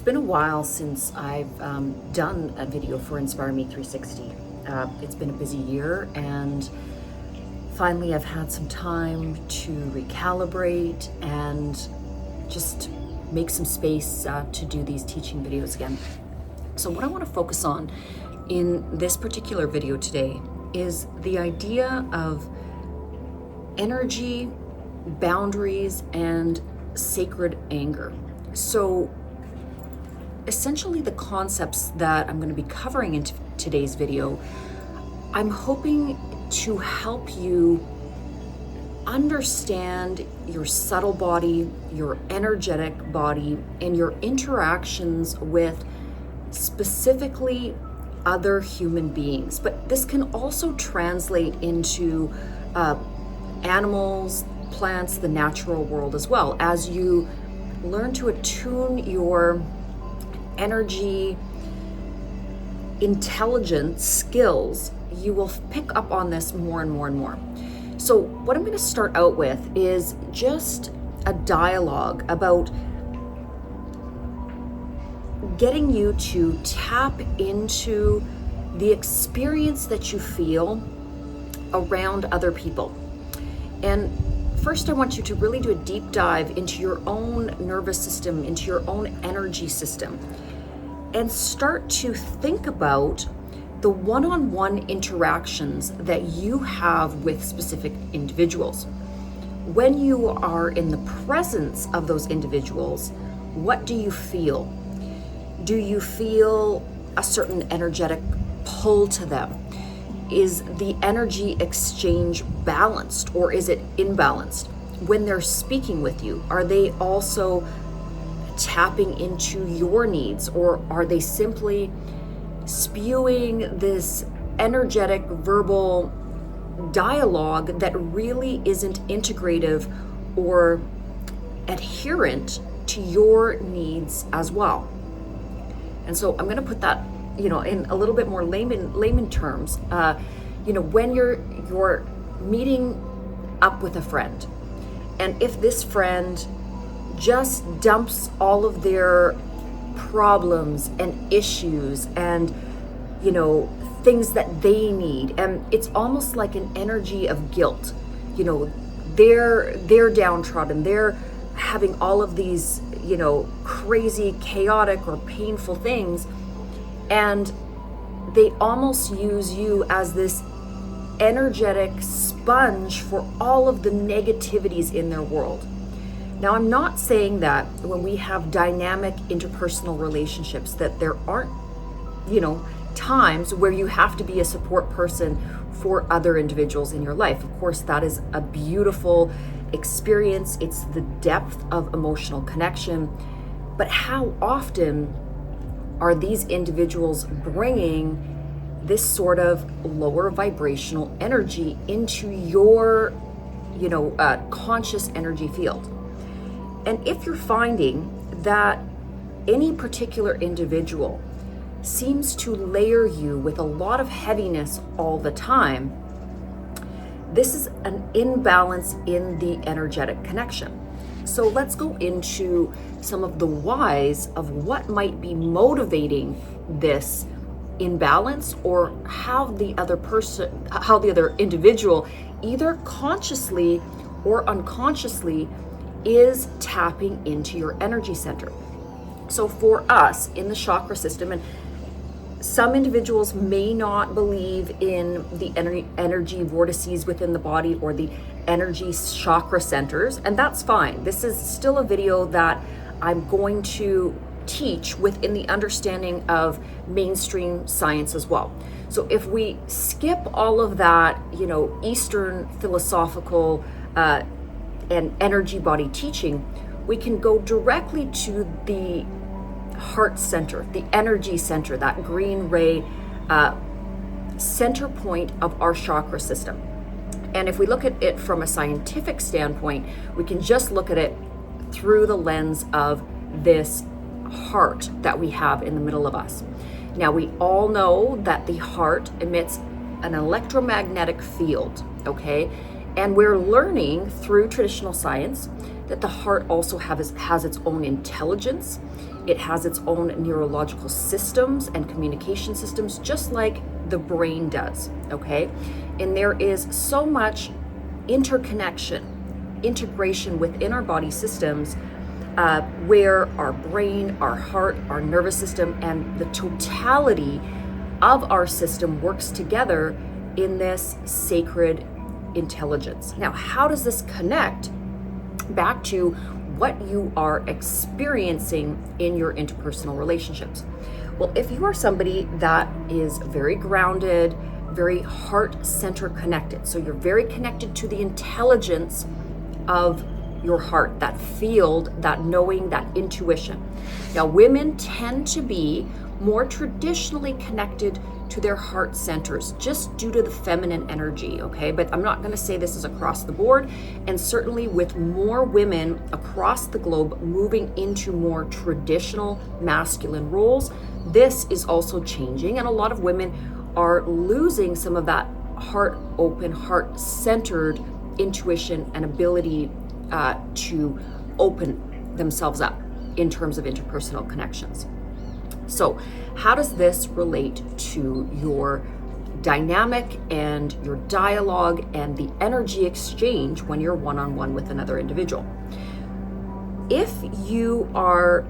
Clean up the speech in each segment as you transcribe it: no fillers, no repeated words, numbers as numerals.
been a while since I've done a video for Inspire Me 360. It's been a busy year, and finally I've had some time to recalibrate and just make some space to do these teaching videos again. So what I want to focus on in this particular video today is the idea of energy, boundaries, and sacred anger. So essentially the concepts that I'm going to be covering in today's video, I'm hoping to help you understand your subtle body, your energetic body, and your interactions with specifically other human beings. But this can also translate into animals, plants, the natural world as well. As you learn to attune your energy, intelligence, skills, you will pick up on this more and more and more. So what I'm going to start out with is just a dialogue about getting you to tap into the experience that you feel around other people. And first, I want you to really do a deep dive into your own nervous system, into your own energy system, and start to think about the one-on-one interactions that you have with specific individuals. When you are in the presence of those individuals, what do you feel? Do you feel a certain energetic pull to them? Is the energy exchange balanced, or is it imbalanced? When they're speaking with you, are they also tapping into your needs, or are they simply spewing this energetic verbal dialogue that really isn't integrative or adherent to your needs as well? And so I'm going to put that, in a little bit more layman terms. When you're meeting up with a friend, and if this friend just dumps all of their problems and issues and things that they need, and it's almost like an energy of guilt. They're downtrodden, they're having all of these crazy, chaotic, or painful things, and they almost use you as this energetic sponge for all of the negativities in their world. Now, I'm not saying that when we have dynamic interpersonal relationships that there aren't, times where you have to be a support person for other individuals in your life. Of course, that is a beautiful experience. It's the depth of emotional connection. But how often are these individuals bringing this sort of lower vibrational energy into your, conscious energy field? And if you're finding that any particular individual seems to layer you with a lot of heaviness all the time, this is an imbalance in the energetic connection. So let's go into some of the whys of what might be motivating this imbalance, or how the other individual, either consciously or unconsciously, is tapping into your energy center. So for us in the chakra system, and some individuals may not believe in the energy vortices within the body or the energy chakra centers, and that's fine. This is still a video that I'm going to teach within the understanding of mainstream science as well. So if we skip all of that, Eastern philosophical and energy body teaching, we can go directly to the heart center, the energy center, that green ray center point of our chakra system. And if we look at it from a scientific standpoint, we can just look at it through the lens of this heart that we have in the middle of us. Now, we all know that the heart emits an electromagnetic field, okay? And we're learning through traditional science that the heart also has its own intelligence. It has its own neurological systems and communication systems, just like the brain does, okay? And there is so much integration within our body systems, where our brain, our heart, our nervous system, and the totality of our system works together in this sacred intelligence. Now, how does this connect back to what you are experiencing in your interpersonal relationships? Well, if you are somebody that is very grounded, very heart-center connected, so you're very connected to the intelligence of your heart, that field, that knowing, that intuition. Now, women tend to be more traditionally connected to their heart centers just due to the feminine energy, okay? But I'm not going to say this is across the board, and certainly with more women across the globe moving into more traditional masculine roles, this is also changing, and a lot of women are losing some of that heart open, heart centered intuition and ability to open themselves up in terms of interpersonal connections. So how does this relate to your dynamic and your dialogue and the energy exchange when you're one-on-one with another individual? If you are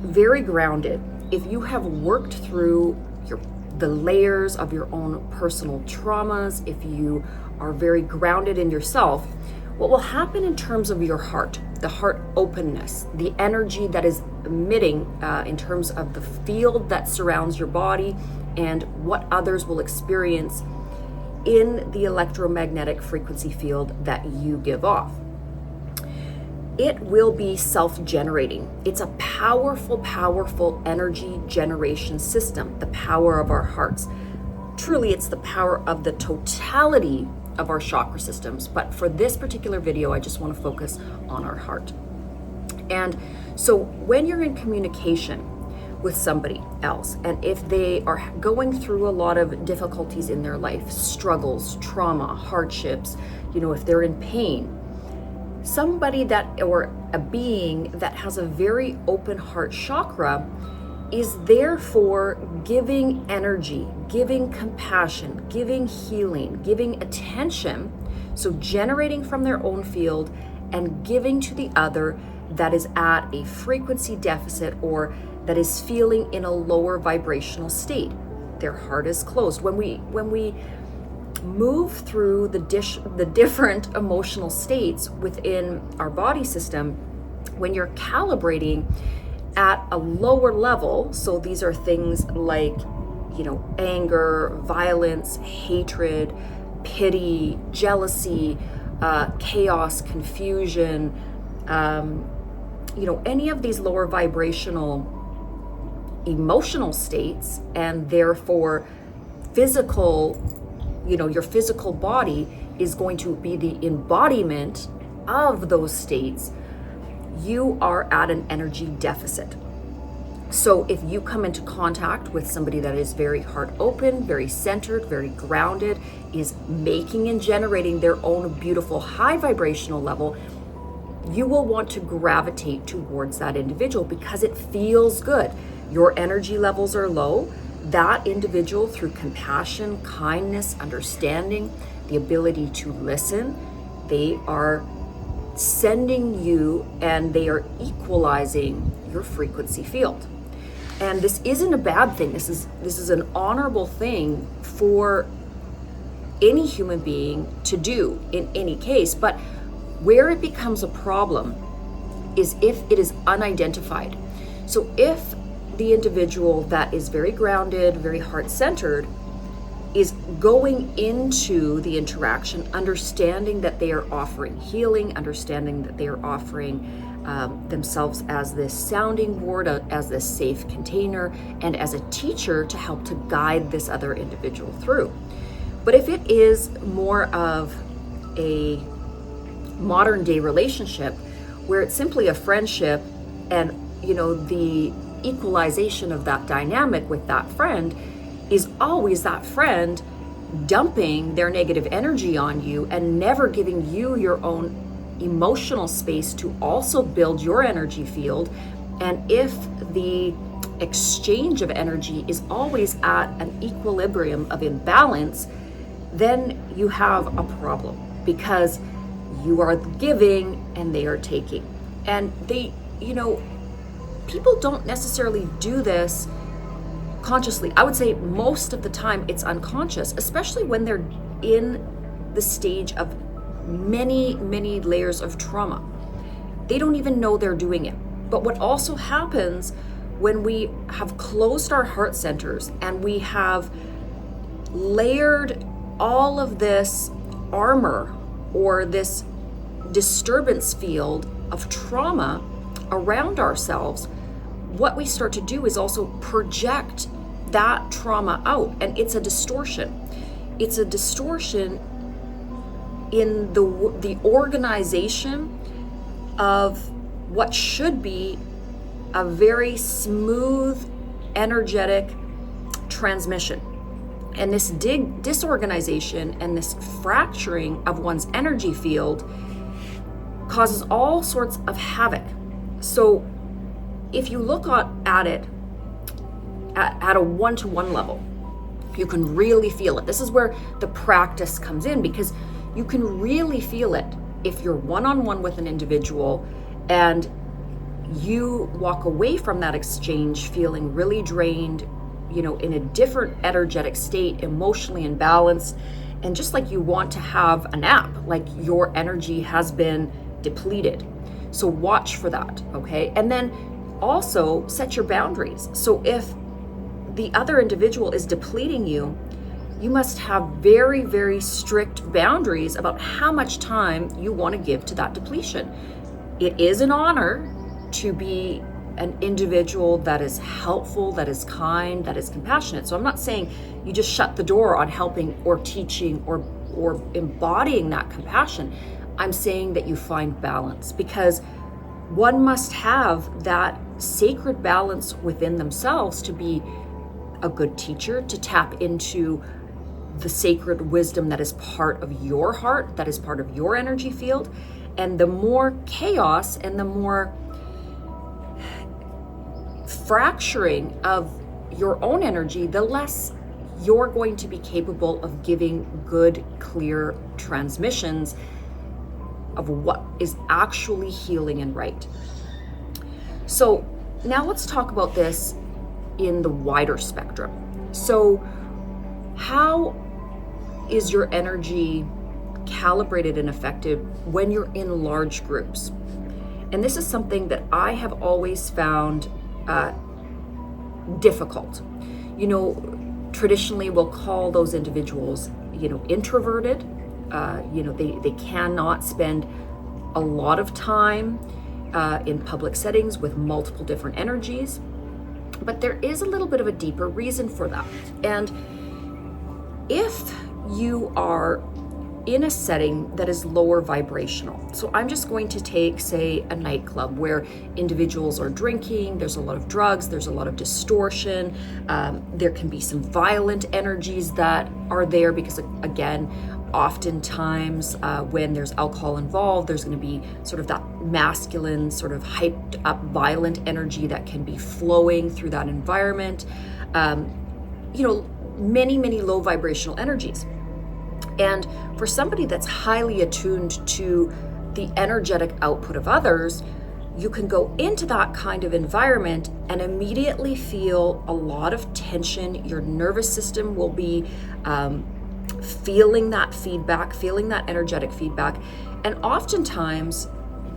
very grounded, if you have worked through the layers of your own personal traumas, if you are very grounded in yourself, what will happen in terms of your heart, the heart openness, the energy that is emitting in terms of the field that surrounds your body and what others will experience in the electromagnetic frequency field that you give off. It will be self-generating. It's a powerful, powerful energy generation system, the power of our hearts. Truly, it's the power of the totality of our chakra systems. But for this particular video, I just want to focus on our heart. And so when you're in communication with somebody else, and if they are going through a lot of difficulties in their life, struggles, trauma, hardships, if they're in pain, somebody or a being that has a very open heart chakra is therefore giving energy, giving compassion, giving healing, giving attention, so generating from their own field and giving to the other that is at a frequency deficit or that is feeling in a lower vibrational state. Their heart is closed. When we move through the different emotional states within our body system, when you're calibrating at a lower level, so these are things like, anger, violence, hatred, pity, jealousy, chaos, confusion, any of these lower vibrational emotional states, and therefore physical, your physical body is going to be the embodiment of those states. You are at an energy deficit. So if you come into contact with somebody that is very heart open, very centered, very grounded, is making and generating their own beautiful high vibrational level, you will want to gravitate towards that individual because it feels good. Your energy levels are low. That individual, through compassion, kindness, understanding, the ability to listen, they are sending you and they are equalizing your frequency field. And this isn't a bad thing. This is an honorable thing for any human being to do in any case. But where it becomes a problem is if it is unidentified. So if the individual that is very grounded, very heart-centered, is going into the interaction, understanding that they are offering healing, understanding that they are offering themselves as this sounding board, as this safe container, and as a teacher to help to guide this other individual through. But if it is more of a modern day relationship where it's simply a friendship and the equalization of that dynamic with that friend is always that friend dumping their negative energy on you and never giving you your own emotional space to also build your energy field And if the exchange of energy is always at an equilibrium of imbalance, then you have a problem, because you are giving and they are taking. And they, people don't necessarily do this consciously. I would say most of the time it's unconscious, especially when they're in the stage of many, many layers of trauma. They don't even know they're doing it. But what also happens when we have closed our heart centers and we have layered all of this armor or this disturbance field of trauma around ourselves, what we start to do is also project that trauma out. And it's a distortion. It's a distortion in the organization of what should be a very smooth, energetic transmission. And this disorganization and this fracturing of one's energy field causes all sorts of havoc. So if you look at it at a one-to-one level, you can really feel it. This is where the practice comes in, because you can really feel it if you're one-on-one with an individual and you walk away from that exchange feeling really drained, in a different energetic state, emotionally imbalanced, and just like you want to have a nap, like your energy has been depleted. So watch for that, okay? And then also set your boundaries. So if the other individual is depleting you, you must have very, very strict boundaries about how much time you want to give to that depletion. It is an honor to be an individual that is helpful, that is kind, that is compassionate. So I'm not saying you just shut the door on helping or teaching or embodying that compassion. I'm saying that you find balance, because one must have that sacred balance within themselves to be a good teacher, to tap into the sacred wisdom that is part of your heart, that is part of your energy field. And the more chaos and the more fracturing of your own energy, the less you're going to be capable of giving good, clear transmissions of what is actually healing and right. So now let's talk about this in the wider spectrum. So how is your energy calibrated and effective when you're in large groups? And this is something that I have always found difficult. Traditionally we'll call those individuals, introverted. They cannot spend a lot of time in public settings with multiple different energies. But there is a little bit of a deeper reason for that. And if you are in a setting that is lower vibrational, so I'm just going to take, say, a nightclub where individuals are drinking, there's a lot of drugs, there's a lot of distortion, there can be some violent energies that are there, because again, oftentimes when there's alcohol involved, there's going to be sort of that masculine, sort of hyped up violent energy that can be flowing through that environment. Many, many low vibrational energies. And for somebody that's highly attuned to the energetic output of others, you can go into that kind of environment and immediately feel a lot of tension. Your nervous system will be feeling that feedback, feeling that energetic feedback. And oftentimes,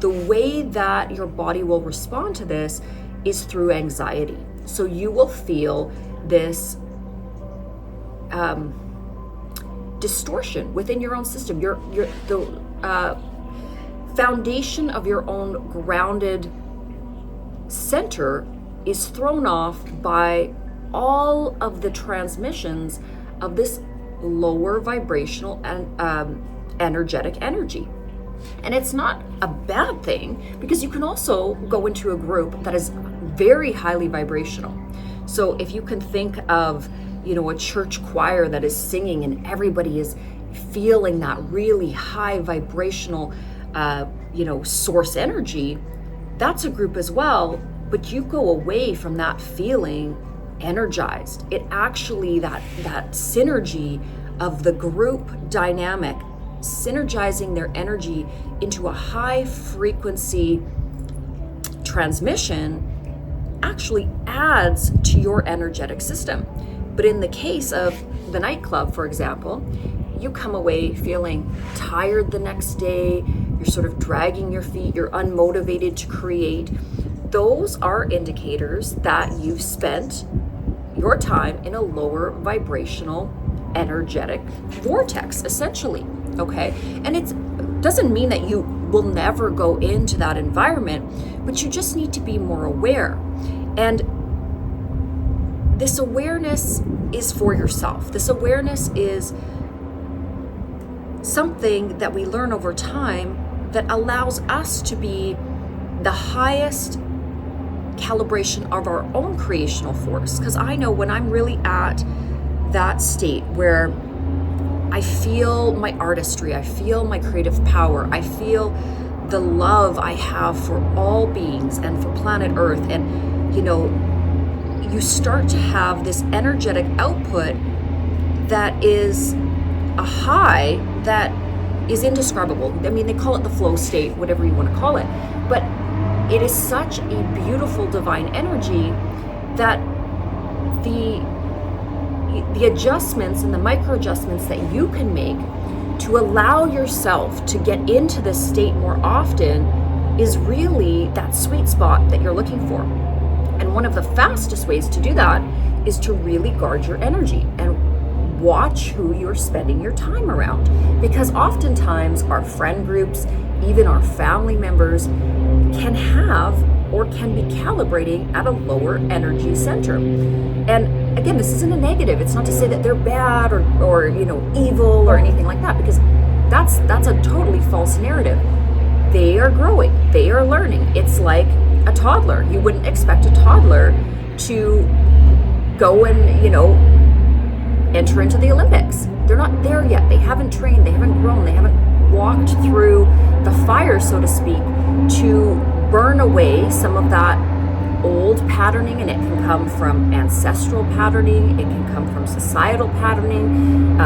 the way that your body will respond to this is through anxiety. So you will feel this distortion within your own system. The foundation of your own grounded center is thrown off by all of the transmissions of this lower vibrational and energetic energy. And it's not a bad thing, because you can also go into a group that is very highly vibrational. So if you can think of a church choir that is singing and everybody is feeling that really high vibrational, source energy, that's a group as well but you go away from that feeling energized. It actually, that synergy of the group dynamic, synergizing their energy into a high frequency transmission, actually adds to your energetic system. But in the case of the nightclub, for example, you come away feeling tired the next day, you're sort of dragging your feet, you're unmotivated to create. Those are indicators that you've spent your time in a lower vibrational energetic vortex, essentially, okay? And it doesn't mean that you will never go into that environment, but you just need to be more aware. And this awareness is for yourself. This awareness is something that we learn over time that allows us to be the highest calibration of our own creational force. Because I know when I'm really at that state where I feel my artistry, I feel my creative power, I feel the love I have for all beings and for planet Earth, and you start to have this energetic output that is a high that is indescribable. I mean, they call it the flow state, whatever you want to call it, but it is such a beautiful divine energy that the adjustments and the micro adjustments that you can make to allow yourself to get into this state more often is really that sweet spot that you're looking for. And one of the fastest ways to do that is to really guard your energy and watch who you're spending your time around. Because oftentimes our friend groups, even our family members, can have or can be calibrating at a lower energy center. And again, this isn't a negative. It's not to say that they're bad or evil or anything like that, because that's a totally false narrative. They are growing, they are learning. It's like a toddler. You wouldn't expect a toddler to go and, enter into the Olympics. They're not there yet. They haven't trained, they haven't grown, they haven't walked through the fire, so to speak, to burn away some of that old patterning. And it can come from ancestral patterning, it can come from societal patterning,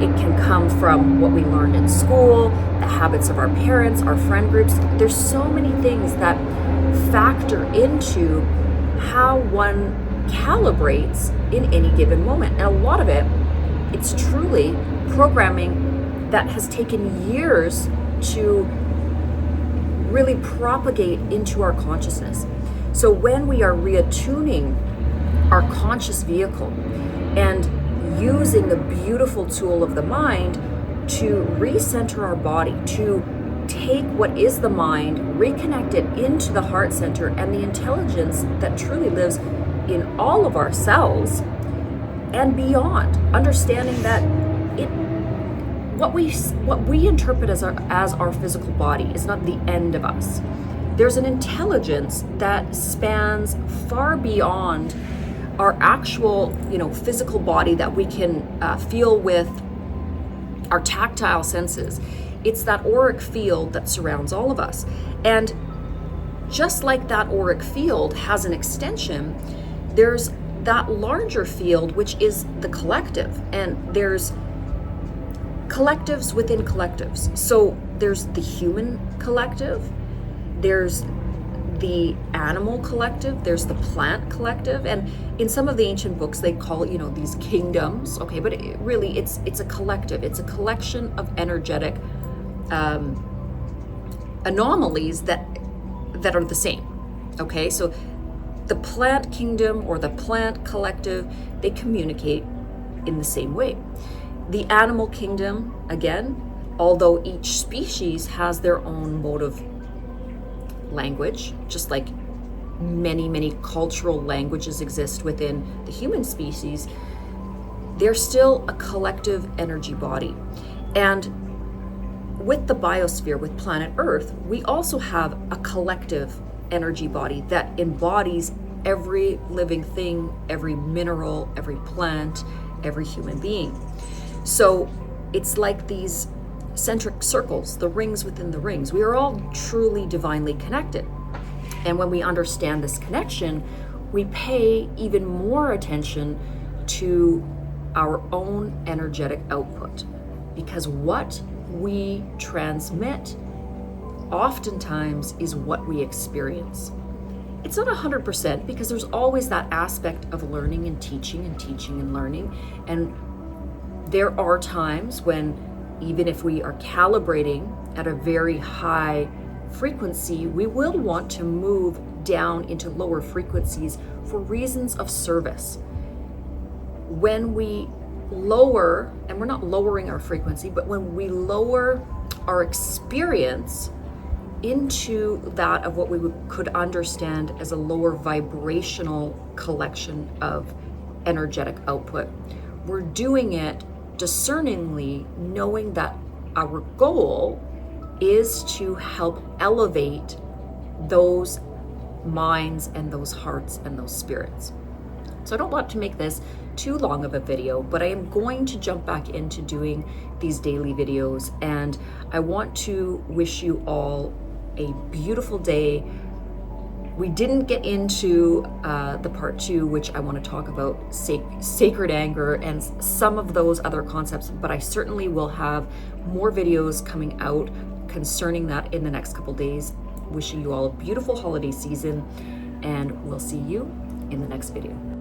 it can come from what we learned in school, the habits of our parents, our friend groups. There's so many things that factor into how one calibrates in any given moment. And a lot of it's truly programming that has taken years to really propagate into our consciousness. So when we are reattuning our conscious vehicle and using the beautiful tool of the mind to recenter our body, to take what is the mind, reconnect it into the heart center and the intelligence that truly lives in all of our cells and beyond, understanding that what we interpret as our physical body is not the end of us. There's an intelligence that spans far beyond our actual, physical body that we can feel with our tactile senses. It's that auric field that surrounds all of us. And just like that auric field has an extension, there's that larger field, which is the collective. And there's collectives within collectives. So there's the human collective, there's the animal collective, there's the plant collective, and in some of the ancient books they call it, these kingdoms, okay, but it's a collective. It's a collection of energetic anomalies that are the same, okay? So the plant kingdom or the plant collective, they communicate in the same way. The animal kingdom, again, although each species has their own mode of language, just like many cultural languages exist within the human species, they're still a collective energy body. And with the biosphere, with planet Earth, we also have a collective energy body that embodies every living thing, every mineral, every plant, every human being. So it's like these centric circles, the rings within the rings. We are all truly divinely connected. And when we understand this connection, we pay even more attention to our own energetic output, because what we transmit oftentimes is what we experience. It's not 100% because there's always that aspect of learning and teaching and learning. And there are times when, even if we are calibrating at a very high frequency, we will want to move down into lower frequencies for reasons of service. When we lower, and we're not lowering our frequency, but when we lower our experience into that of what we could understand as a lower vibrational collection of energetic output, we're doing it discerningly, knowing that our goal is to help elevate those minds and those hearts and those spirits. So I don't want to make this too long of a video, but I am going to jump back into doing these daily videos, and I want to wish you all a beautiful day. We didn't get into the part 2, which I want to talk about sacred anger and some of those other concepts, but I certainly will have more videos coming out concerning that in the next couple days. Wishing you all a beautiful holiday season, and we'll see you in the next video.